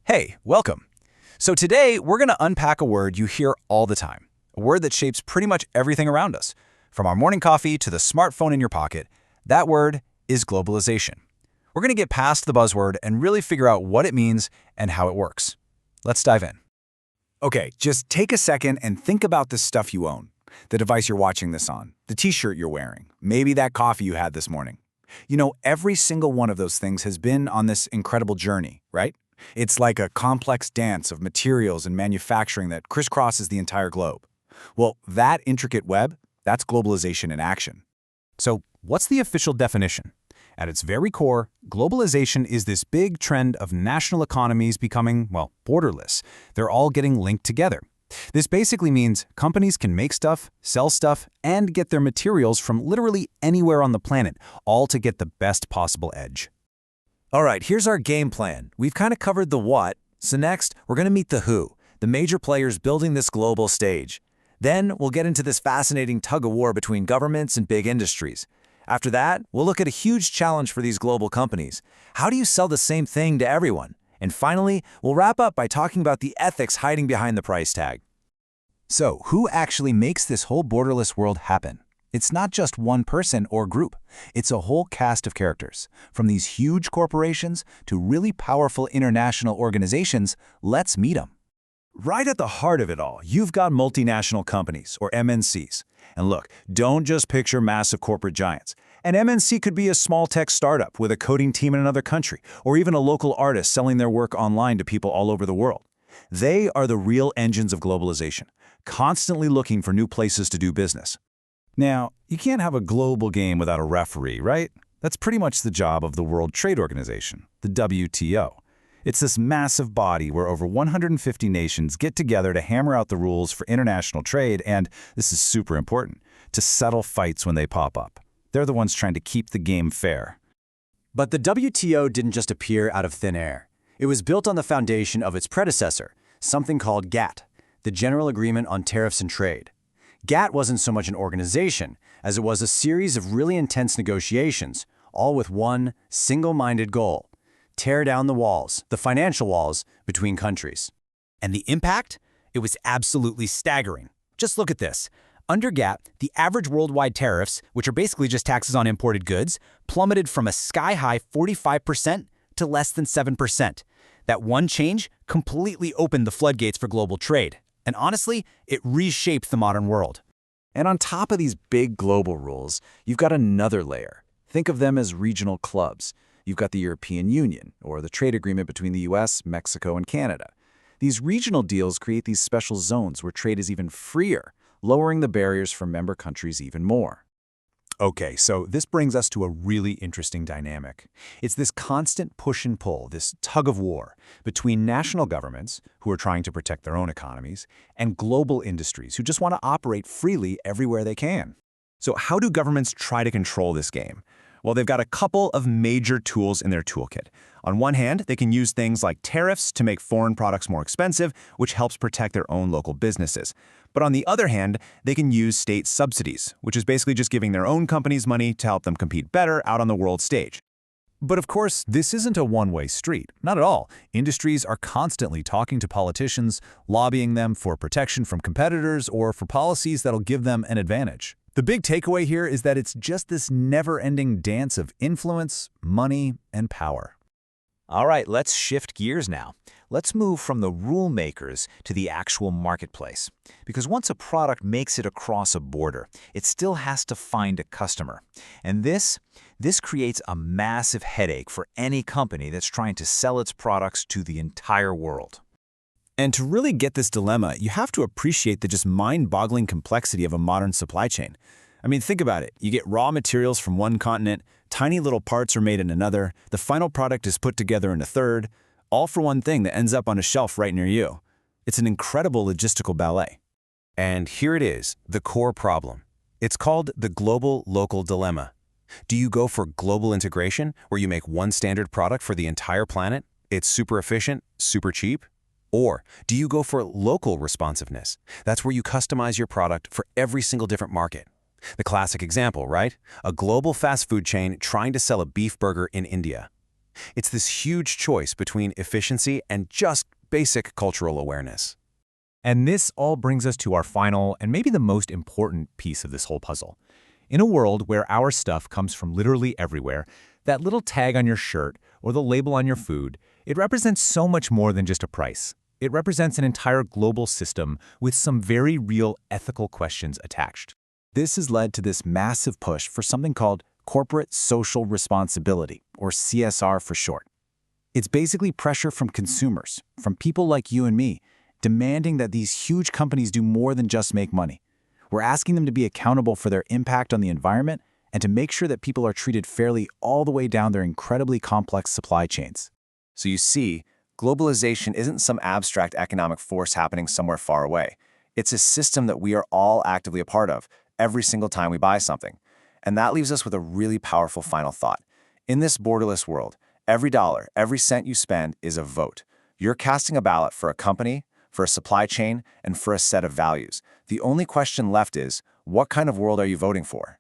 Hey, welcome. So today, we're going to unpack a word you hear all the time, a word that shapes pretty much everything around us. From our morning coffee to the smartphone in your pocket, that word is globalization. We're going to get past the buzzword and really figure out what it means and how it works. Let's dive in. Okay, just take a second and think about the stuff you own. The device you're watching this on, the t-shirt you're wearing, maybe that coffee you had this morning. Every single one of those things has been on this incredible journey, right? It's like a complex dance of materials and manufacturing that crisscrosses the entire globe. Well, that intricate web, that's globalization in action. So, what's the official definition? At its very core, globalization is this big trend of national economies becoming, borderless. They're all getting linked together. This basically means companies can make stuff, sell stuff, and get their materials from literally anywhere on the planet, all to get the best possible edge. All right, here's our game plan. We've kind of covered the what, so next we're going to meet the who, the major players building this global stage. Then we'll get into this fascinating tug-of-war between governments and big industries. After that, we'll look at a huge challenge for these global companies. How do you sell the same thing to everyone? And finally, we'll wrap up by talking about the ethics hiding behind the price tag. So, who actually makes this whole borderless world happen? It's not just one person or group. It's a whole cast of characters. From these huge corporations to really powerful international organizations, let's meet them. Right at the heart of it all, you've got multinational companies, or MNCs. And look, don't just picture massive corporate giants. An MNC could be a small tech startup with a coding team in another country, or even a local artist selling their work online to people all over the world. They are the real engines of globalization, constantly looking for new places to do business. Now, you can't have a global game without a referee, right? That's pretty much the job of the World Trade Organization, the WTO. It's this massive body where over 150 nations get together to hammer out the rules for international trade and, this is super important, to settle fights when they pop up. They're the ones trying to keep the game fair. But the WTO didn't just appear out of thin air. It was built on the foundation of its predecessor, something called GATT, the General Agreement on Tariffs and Trade. GATT wasn't so much an organization as it was a series of really intense negotiations, all with one single-minded goal: tear down the walls, the financial walls, between countries. And the impact? It was absolutely staggering. Just look at this. Under GATT, the average worldwide tariffs, which are basically just taxes on imported goods, plummeted from a sky-high 45% to less than 7%. That one change completely opened the floodgates for global trade. And honestly, it reshaped the modern world. And on top of these big global rules, you've got another layer. Think of them as regional clubs. You've got the European Union, or the trade agreement between the US, Mexico, and Canada. These regional deals create these special zones where trade is even freer, lowering the barriers for member countries even more. Okay, so this brings us to a really interesting dynamic. It's this constant push and pull, this tug of war between national governments, who are trying to protect their own economies, and global industries who just want to operate freely everywhere they can. So how do governments try to control this game? Well, they've got a couple of major tools in their toolkit. On one hand, they can use things like tariffs to make foreign products more expensive, which helps protect their own local businesses. But on the other hand, they can use state subsidies, which is basically just giving their own companies money to help them compete better out on the world stage. But of course, this isn't a one-way street. Not at all. Industries are constantly talking to politicians, lobbying them for protection from competitors or for policies that'll give them an advantage. The big takeaway here is that it's just this never-ending dance of influence, money, and power. All right, let's shift gears now. Let's move from the rule makers to the actual marketplace. Because once a product makes it across a border, it still has to find a customer. And this creates a massive headache for any company that's trying to sell its products to the entire world. And to really get this dilemma, you have to appreciate the just mind-boggling complexity of a modern supply chain. I mean, think about it. You get raw materials from one continent, tiny little parts are made in another, the final product is put together in a third, all for one thing that ends up on a shelf right near you. It's an incredible logistical ballet. And here it is, the core problem. It's called the global local dilemma. Do you go for global integration, where you make one standard product for the entire planet? It's super efficient, super cheap? Or do you go for local responsiveness? That's where you customize your product for every single different market. The classic example, right? A global fast food chain trying to sell a beef burger in India. It's this huge choice between efficiency and just basic cultural awareness. And this all brings us to our final and maybe the most important piece of this whole puzzle. In a world where our stuff comes from literally everywhere, that little tag on your shirt or the label on your food, it represents so much more than just a price. It represents an entire global system with some very real ethical questions attached. This has led to this massive push for something called corporate social responsibility, or CSR for short. It's basically pressure from consumers, from people like you and me, demanding that these huge companies do more than just make money. We're asking them to be accountable for their impact on the environment and to make sure that people are treated fairly all the way down their incredibly complex supply chains. So you see, globalization isn't some abstract economic force happening somewhere far away. It's a system that we are all actively a part of every single time we buy something. And that leaves us with a really powerful final thought. In this borderless world, every dollar, every cent you spend is a vote. You're casting a ballot for a company, for a supply chain, and for a set of values. The only question left is, what kind of world are you voting for?